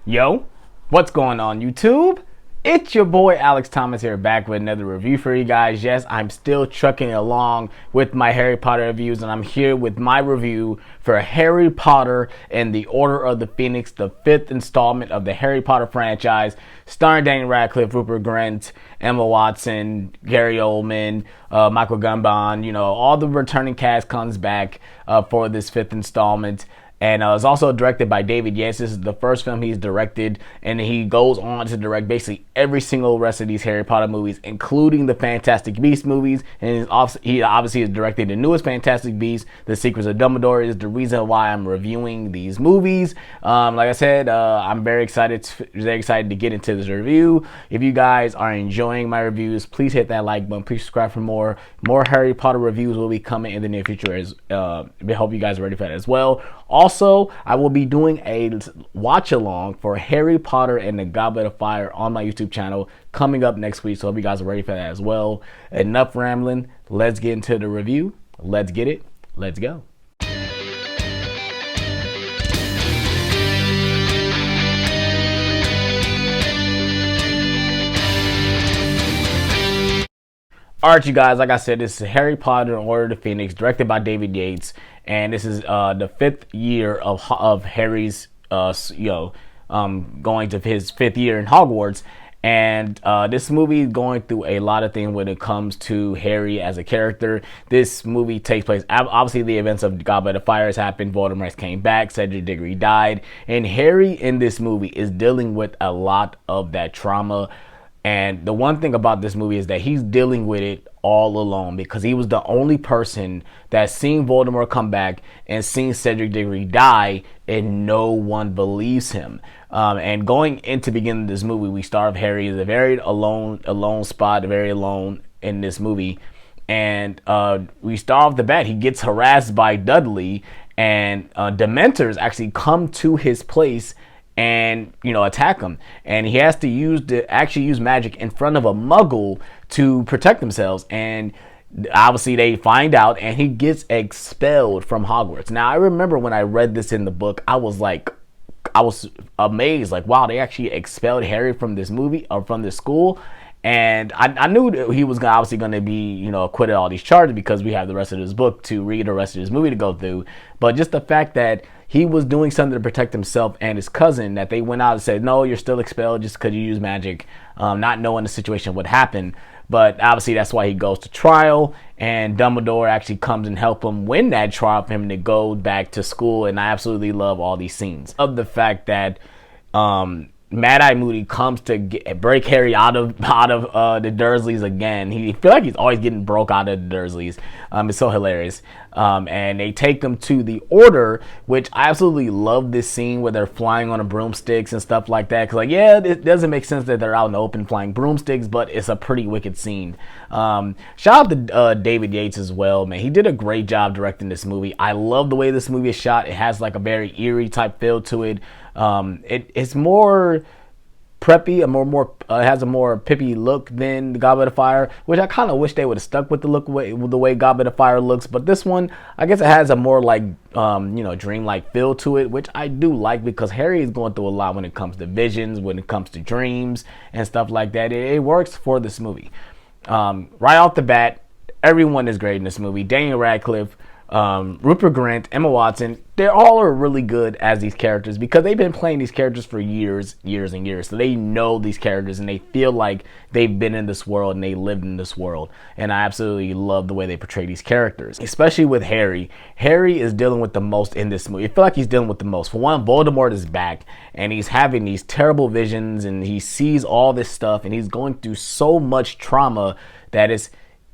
Yo, what's going on YouTube? It's your boy Alex Thomas here, back with another review for you guys. Yes, I'm still trucking along with my Harry Potter reviews, and I'm here with my review for Harry Potter and the Order of the Phoenix, the 5th installment of the Harry Potter franchise, starring Daniel Radcliffe, Rupert Grint, Emma Watson, Gary Oldman, Michael Gambon. You know, all the returning cast comes back for this 5th installment. And it's also directed by David Yates. This is the first film he's directed, and he goes on to direct basically every single rest of these Harry Potter movies, including the Fantastic Beasts movies. And he obviously has directed the newest Fantastic Beasts, The Secrets of Dumbledore, is the reason why I'm reviewing these movies. Like I said, I'm very excited to get into this review. If you guys are enjoying my reviews, please hit that like button. Please subscribe for more. More Harry Potter reviews will be coming in the near future. I hope you guys are ready for that as well. Also, I will be doing a watch along for Harry Potter and the Goblet of Fire on my YouTube channel coming up next week. So I hope you guys are ready for that as well. Enough rambling. Let's get into the review. Let's get it. Let's go. Alright, you guys, like I said, this is Harry Potter and Order of the Phoenix, directed by David Yates, and this is the 5th year of Harry's, going to his 5th year in Hogwarts. And this movie is going through a lot of things when it comes to Harry as a character. This movie takes place, obviously the events of Goblet of Fire has happened, Voldemort came back, Cedric Diggory died, and Harry in this movie is dealing with a lot of that trauma. And the one thing about this movie is that he's dealing with it all alone, because he was the only person that's seen Voldemort come back and seen Cedric Diggory die, and no one believes him. And going into the beginning of this movie, we start with Harry is a very alone spot, very alone in this movie. And we start off the bat, he gets harassed by Dudley, and Dementors actually come to his place and attack him, and he has to use magic in front of a Muggle to protect themselves. And obviously they find out, and he gets expelled from Hogwarts. Now, I remember when I read this in the book, I was amazed, like, wow, they actually expelled Harry from this movie or from this school. And I knew that he was obviously going to be, acquitted of all these charges, because we have the rest of this book to read, the rest of this movie to go through. But just the fact that he was doing something to protect himself and his cousin, that they went out and said, no, you're still expelled just because you use magic, not knowing the situation would happen. But obviously that's why he goes to trial, and Dumbledore actually comes and help him win that trial for him to go back to school. And I absolutely love all these scenes of the fact that Mad-Eye Moody comes to break Harry out of the Dursleys again. He feel like he's always getting broke out of the Dursleys. It's so hilarious. And they take him to the Order, which I absolutely love this scene where they're flying on a broomsticks and stuff like that. Because, like, yeah, it doesn't make sense that they're out in the open flying broomsticks, but it's a pretty wicked scene. Shout out to David Yates as well, man. He did a great job directing this movie. I love the way this movie is shot. It has like a very eerie type feel to it. It's more preppy, it has a more pippy look than the Goblet of Fire, which I kind of wish they would have stuck with the way Goblet of Fire looks. But this one, I guess it has a more like dreamlike feel to it, which I do like, because Harry is going through a lot when it comes to visions, when it comes to dreams and stuff like that. It works for this movie. Right off the bat, everyone is great in this movie. Daniel Radcliffe, Rupert Grint, Emma Watson, they all are really good as these characters, because they've been playing these characters for years and years. So they know these characters, and they feel like they've been in this world and they lived in this world. And I absolutely love the way they portray these characters, especially with Harry. Harry is dealing with the most in this movie. I feel like he's dealing with the most. For one, Voldemort is back, and he's having these terrible visions, and he sees all this stuff, and he's going through so much trauma that it's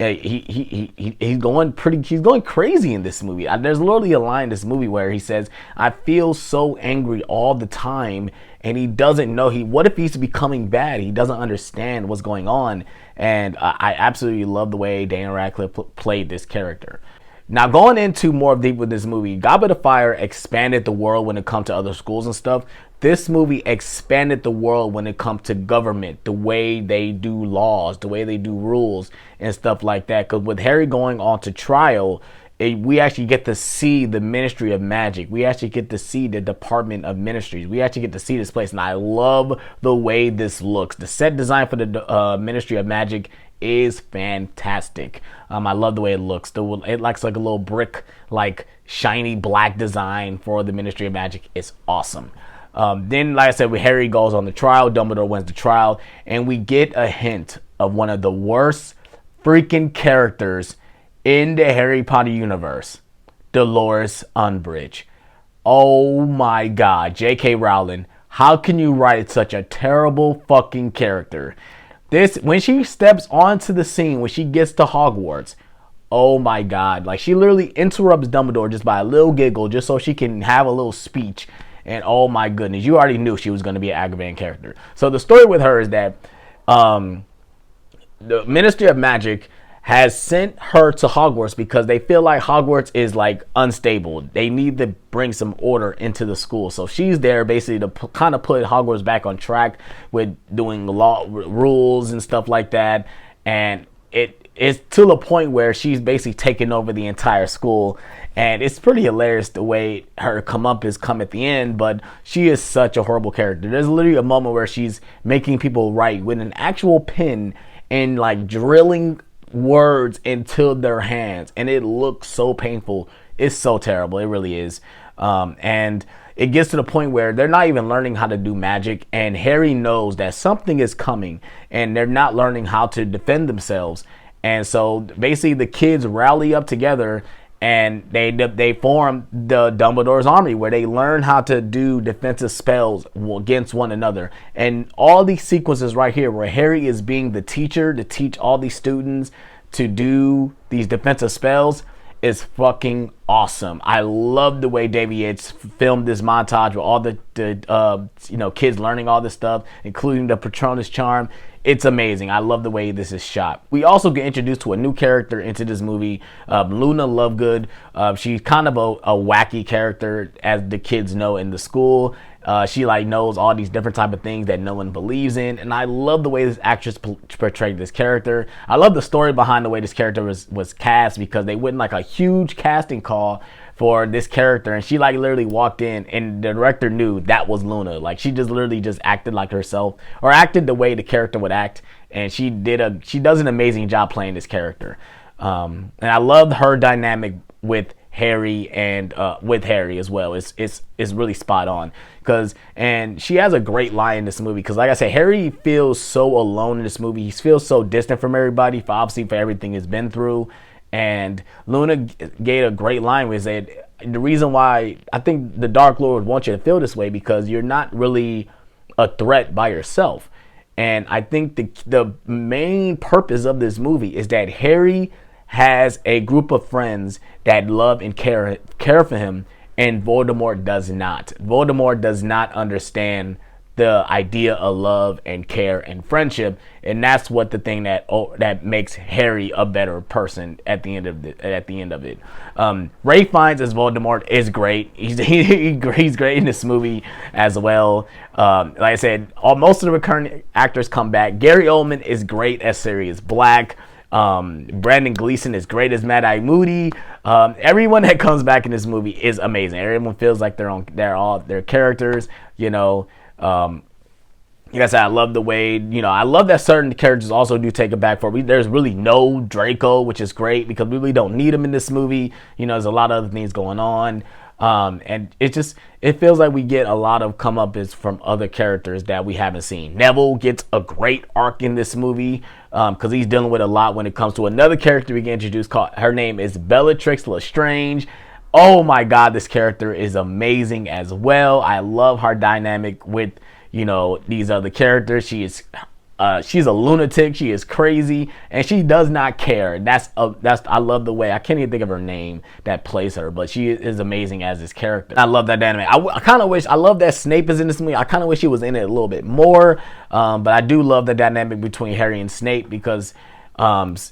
he's going crazy in this movie. There's literally a line in this movie where he says, I feel so angry all the time, and he doesn't know, what if he's becoming bad? He doesn't understand what's going on. And I absolutely love the way Daniel Radcliffe played this character. Now, going into more deep with this movie, Goblet of Fire expanded the world when it comes to other schools and stuff. This movie expanded the world when it comes to government, the way they do laws, the way they do rules and stuff like that. Because with Harry going on to trial, we actually get to see the Ministry of Magic. We actually get to see the Department of Ministries. We actually get to see this place, and I love the way this looks. The set design for the Ministry of Magic is fantastic. I love the way it looks. It looks like a little brick, like shiny black design for the Ministry of Magic. It's awesome. Then, like I said, when Harry goes on the trial, Dumbledore wins the trial, and we get a hint of one of the worst freaking characters in the Harry Potter universe, Dolores Umbridge. Oh my God, J.K. Rowling, how can you write such a terrible fucking character? When she steps onto the scene, when she gets to Hogwarts, oh my God, like she literally interrupts Dumbledore just by a little giggle, just so she can have a little speech. And oh my goodness, you already knew she was going to be an aggravating character. So the story with her is that the Ministry of Magic has sent her to Hogwarts because they feel like Hogwarts is like unstable. They need to bring some order into the school. So she's there basically to kind of put Hogwarts back on track with doing law rules and stuff like that. And it's to the point where she's basically taking over the entire school. And it's pretty hilarious the way her comeuppance come at the end, but she is such a horrible character. There's literally a moment where she's making people write with an actual pen and like drilling words into their hands, and it looks so painful. It's so terrible. It really is. And it gets to the point where they're not even learning how to do magic, and Harry knows that something is coming, and they're not learning how to defend themselves. And so basically the kids rally up together, and they form the Dumbledore's army, where they learn how to do defensive spells against one another. And all these sequences right here where Harry is being the teacher to teach all these students to do these defensive spells is fucking awesome. I love the way David Yates filmed this montage with all the kids learning all this stuff, including the Patronus charm. It's amazing. I love the way this is shot. We also get introduced to a new character into this movie, Luna Lovegood. She's kind of a wacky character, as the kids know in the school. She like knows all these different type of things that no one believes in, and I love the way this actress portrayed this character. I love the story behind the way this character was cast, because they went like a huge casting call for this character, and she like literally walked in, and the director knew that was Luna. Like she just literally just acted like herself, or acted the way the character would act, and she does an amazing job playing this character. And I love her dynamic with Harry, and with Harry as well. It's really spot on, and she has a great line in this movie, because like I said, Harry feels so alone in this movie. He feels so distant from everybody, for everything he's been through. And Luna gave a great line where said, the reason why I think the Dark Lord wants you to feel this way, because you're not really a threat by yourself. And I think the main purpose of this movie is that Harry has a group of friends that love and care for him, and Voldemort does not. Voldemort does not understand the idea of love and care and friendship, and that's what the thing that makes Harry a better person at the end of it. Ralph Fiennes as Voldemort is great. He's great in this movie as well. Like I said, most of the recurring actors come back. Gary Oldman is great as Sirius Black. Brandon Gleeson is great as Mad-Eye Moody. Everyone that comes back in this movie is amazing. Everyone feels like they're all their characters. Like I said, I love the way, I love that certain characters also do take it back for me. There's really no Draco, which is great, because we really don't need him in this movie. There's a lot of other things going on. And it feels like we get a lot of comeuppance from other characters that we haven't seen. Neville gets a great arc in this movie, because he's dealing with a lot when it comes to another character we get introduced. Her name is Bellatrix Lestrange. Oh my God, this character is amazing as well. I love her dynamic with, these other characters. She's a lunatic. She is crazy, and she does not care. I love the way, I can't even think of her name that plays her, but she is amazing as this character. I love that dynamic. I love that Snape is in this movie. I kind of wish he was in it a little bit more, but I do love the dynamic between Harry and Snape, because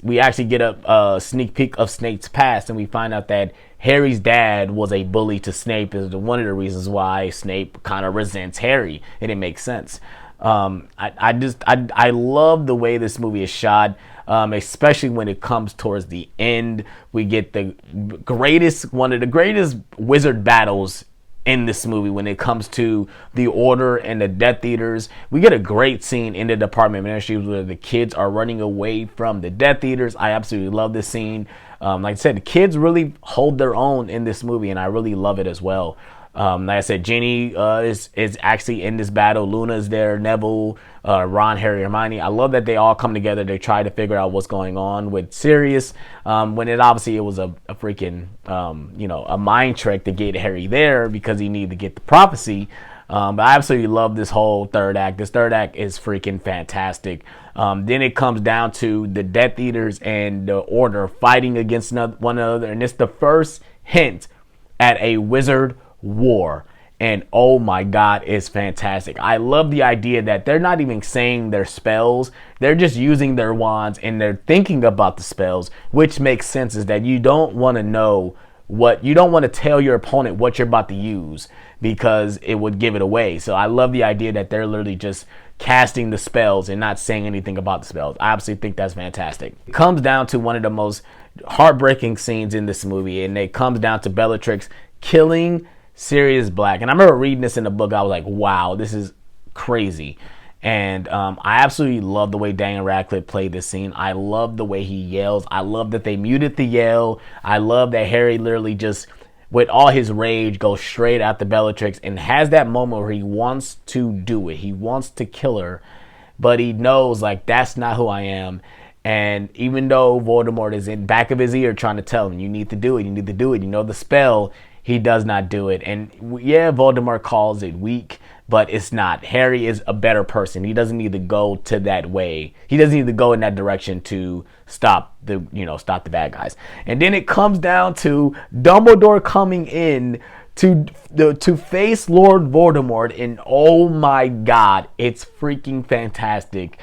we actually get a sneak peek of Snape's past, and we find out that Harry's dad was a bully to Snape, is one of the reasons why Snape kind of resents Harry, and it makes sense. I love the way this movie is shot, especially when it comes towards the end. We get one of the greatest wizard battles in this movie when it comes to the Order and the Death Eaters. We get a great scene in the Department of Ministries where the kids are running away from the Death Eaters. I absolutely love this scene. Like I said, the kids really hold their own in this movie, and I really love it as well. Like I said, Ginny is actually in this battle. Luna's there, Neville, Ron, Harry, Hermione. I love that they all come together. They try to figure out what's going on with Sirius. When it was a freaking a mind trick to get Harry there because he needed to get the prophecy. But I absolutely love this whole third act. This third act is freaking fantastic. Then it comes down to the Death Eaters and the Order fighting against one another, and it's the first hint at a wizard war. And oh my god, it's fantastic. I love the idea that they're not even saying their spells, they're just using their wands and they're thinking about the spells, which makes sense. Is that you don't want to tell your opponent what you're about to use because it would give it away. So I love the idea that they're literally just casting the spells and not saying anything about the spells. I absolutely think that's fantastic. It comes down to one of the most heartbreaking scenes in this movie, and it comes down to Bellatrix killing Sirius Black. And I remember reading this in the book. I was like, wow, this is crazy. And I absolutely love the way Daniel Radcliffe played this scene. I love the way he yells. I love that they muted the yell. I love that Harry literally just, with all his rage, goes straight at the Bellatrix and has that moment where he wants to do it. He wants to kill her, but he knows, like, that's not who I am. And even though Voldemort is in back of his ear trying to tell him, you need to do it, you need to do it, you know the spell, he does not do it. And yeah, Voldemort calls it weak, but it's not. Harry is a better person. He doesn't need to go to that way. He doesn't need to go in that direction to stop the bad guys. And then it comes down to Dumbledore coming in to face Lord Voldemort, and oh my god, it's freaking fantastic.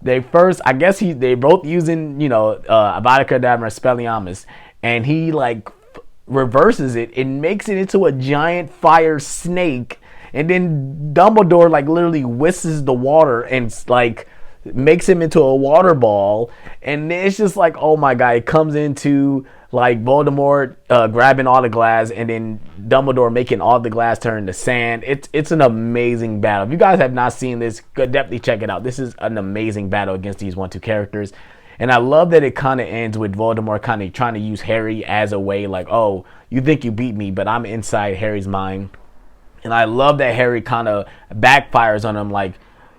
They both using Avada Kedavra, Expelliarmus, and he reverses it and makes it into a giant fire snake, and then Dumbledore literally whisks the water and makes him into a water ball, and it's just oh my god, it comes into Voldemort grabbing all the glass, and then Dumbledore making all the glass turn into sand. It's an amazing battle. If you guys have not seen this, definitely check it out. This is an amazing battle against these 1-2 characters. And I love that it kind of ends with Voldemort kind of trying to use Harry as a way, oh, you think you beat me, but I'm inside Harry's mind. And I love that Harry kind of backfires on him,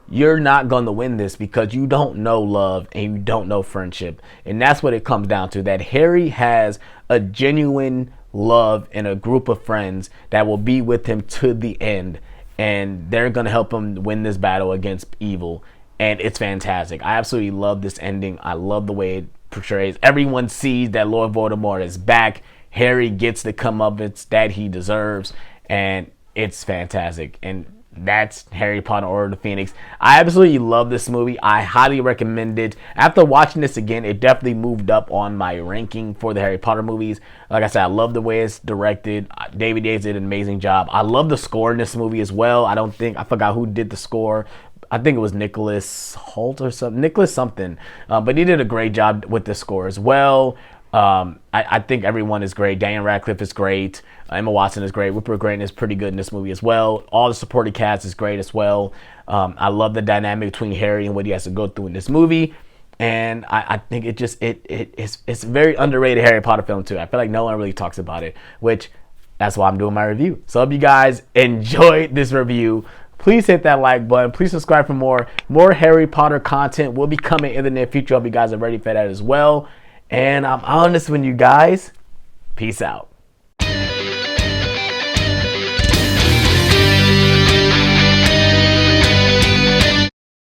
you're not going to win this because you don't know love and you don't know friendship. And that's what it comes down to, that Harry has a genuine love and a group of friends that will be with him to the end. And they're going to help him win this battle against evil. And it's fantastic. I absolutely love this ending. I love the way it portrays. Everyone sees that Lord Voldemort is back. Harry gets the comeuppance that he deserves. And it's fantastic. And that's Harry Potter Order of the Phoenix. I absolutely love this movie. I highly recommend it. After watching this again, it definitely moved up on my ranking for the Harry Potter movies. Like I said, I love the way it's directed. David Yates did an amazing job. I love the score in this movie as well. I forgot who did the score. I think it was Nicholas Hoult or something. Nicholas something. But he did a great job with the score as well. I think everyone is great. Daniel Radcliffe is great. Emma Watson is great. Rupert Grint is pretty good in this movie as well. All the supporting cast is great as well. I love the dynamic between Harry and what he has to go through in this movie. And I think it's a very underrated Harry Potter film too. I feel like no one really talks about it, which that's why I'm doing my review. So I hope you guys enjoyed this review. Please hit that like button. Please subscribe for more Harry Potter content will be coming in the near future. I hope you guys are ready for that as well. And I'm honest with you guys. Peace out.